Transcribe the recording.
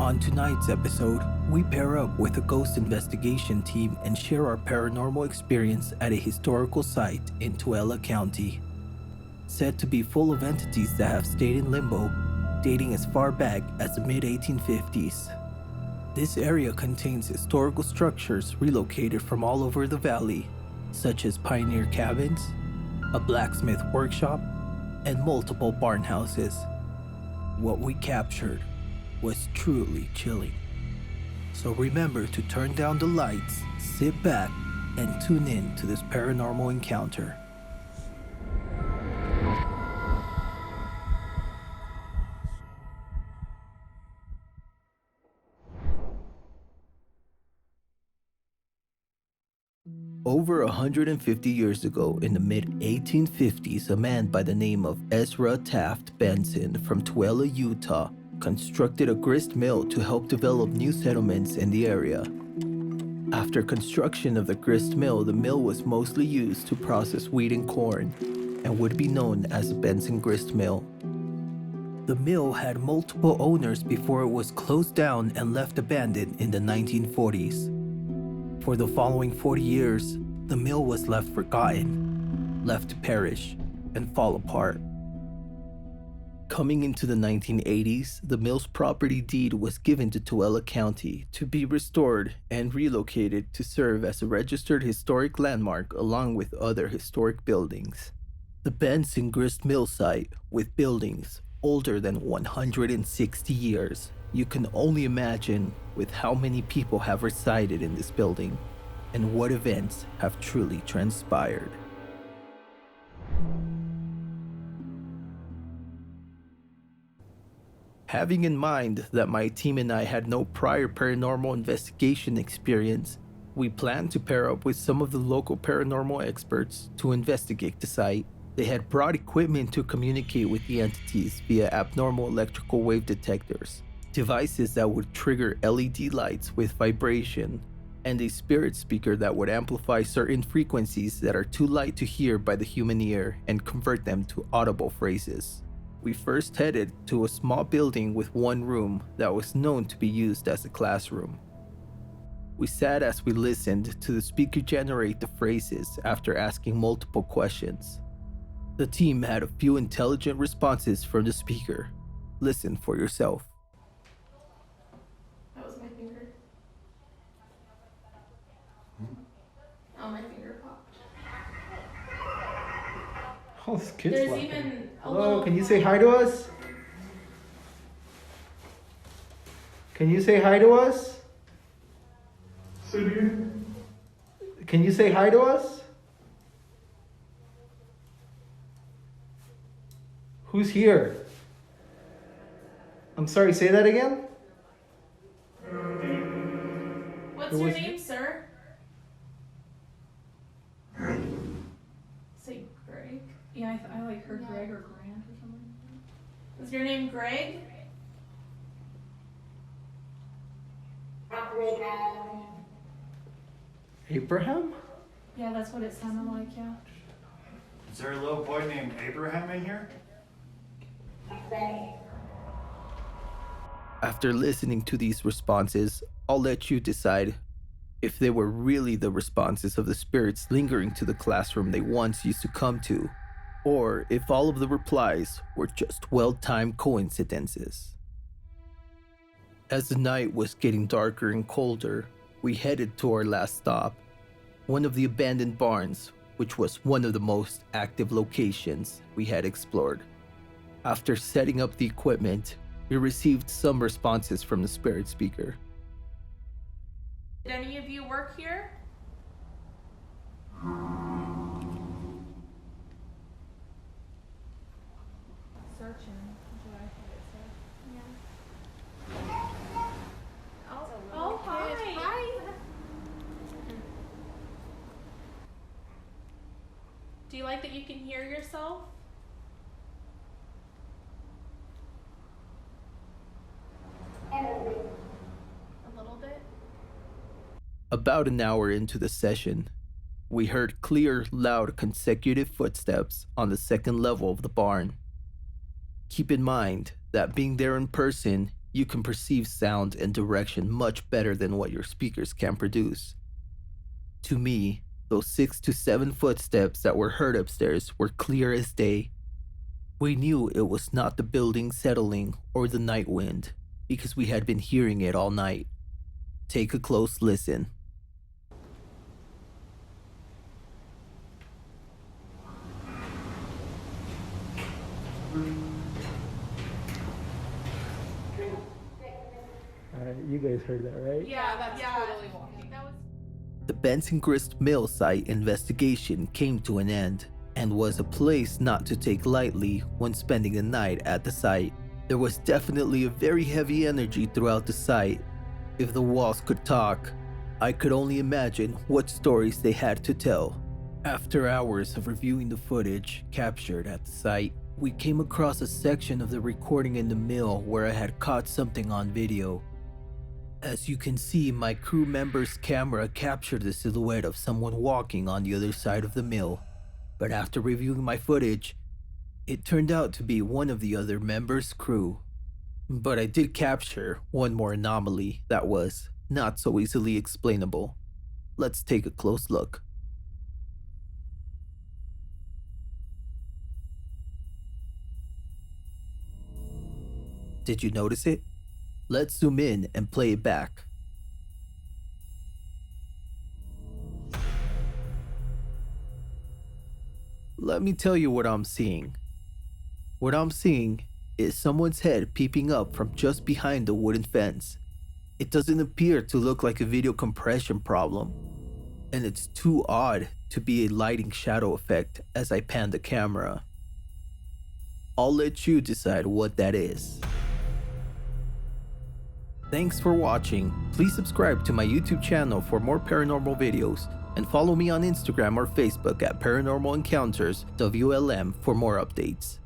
On tonight's episode, we pair up with a ghost investigation team and share our paranormal experience at a historical site in Tooele County. Said to be full of entities that have stayed in limbo, dating as far back as the mid-1850s. This area contains historical structures relocated from all over the valley, such as pioneer cabins, a blacksmith workshop, and multiple barn houses. What we captured was truly chilling. So remember to turn down the lights, sit back, and tune in to this paranormal encounter. Over 150 years ago, in the mid-1850s, a man by the name of Ezra Taft Benson from Tooele, Utah, constructed a grist mill to help develop new settlements in the area. After construction of the grist mill, the mill was mostly used to process wheat and corn, and would be known as the Benson Grist Mill. The mill had multiple owners before it was closed down and left abandoned in the 1940s. For the following 40 years, the mill was left forgotten, left to perish, and fall apart. Coming into the 1980s, the mill's property deed was given to Tooele County to be restored and relocated to serve as a registered historic landmark along with other historic buildings. The Benson Grist Mill site, with buildings older than 160 years, you can only imagine with how many people have resided in this building and what events have truly transpired. Having in mind that my team and I had no prior paranormal investigation experience, we planned to pair up with some of the local paranormal experts to investigate the site. They had brought equipment to communicate with the entities via abnormal electrical wave detectors, devices that would trigger LED lights with vibration, and a spirit speaker that would amplify certain frequencies that are too light to hear by the human ear and convert them to audible phrases. We first headed to a small building with one room that was known to be used as a classroom. We sat as we listened to the speaker generate the phrases after asking multiple questions. The team had a few intelligent responses from the speaker. Listen for yourself. That was my finger. Oh, my finger popped. Oh, this kid's There's laughing. even a Hello, little... can you say hi to us? Can you say hi to us? Can you say hi to us? Who's here? I'm sorry, say that again? What's your name, sir? Say Greg. Yeah, I like heard Greg or Grant or something. Is your name Greg? Abraham? Yeah, that's what it sounded like, yeah. Is there a little boy named Abraham in here? After listening to these responses, I'll let you decide if they were really the responses of the spirits lingering to the classroom they once used to come to, or if all of the replies were just well-timed coincidences. As the night was getting darker and colder, we headed to our last stop, one of the abandoned barns, which was one of the most active locations we had explored. After setting up the equipment, we received some responses from the spirit speaker. Did any of you work here? Searching, is what I thought it said. Oh, hi. Hi. Do you like that you can hear yourself? A little bit. About an hour into the session, we heard clear, loud, consecutive footsteps on the second level of the barn. Keep in mind that being there in person, You can perceive sound and direction much better than what your speakers can produce. To me, those 6 to 7 footsteps that were heard upstairs were clear as day. We knew it was not the building settling or the night wind, because we had been hearing it all night. Take a close listen. Alright, you guys heard that, right? Yeah, that's totally walking. That was The Benson Grist Mill site investigation came to an end and was a place not to take lightly when spending the night at the site. There was definitely a very heavy energy throughout the site. If the walls could talk, I could only imagine what stories they had to tell. After hours of reviewing the footage captured at the site, we came across a section of the recording in the mill where I had caught something on video. As you can see, my crew member's camera captured the silhouette of someone walking on the other side of the mill. But after reviewing my footage, it turned out to be one of the other members' crew. But I did capture one more anomaly that was not so easily explainable. Let's take a close look. Did you notice it? Let's zoom in and play it back. Let me tell you what I'm seeing. What I'm seeing is someone's head peeping up from just behind the wooden fence. It doesn't appear to look like a video compression problem, and it's too odd to be a lighting shadow effect as I pan the camera. I'll let you decide what that is. Thanks for watching. Please subscribe to my YouTube channel for more paranormal videos, and follow me on Instagram or Facebook at Paranormal Encounters WLM for more updates.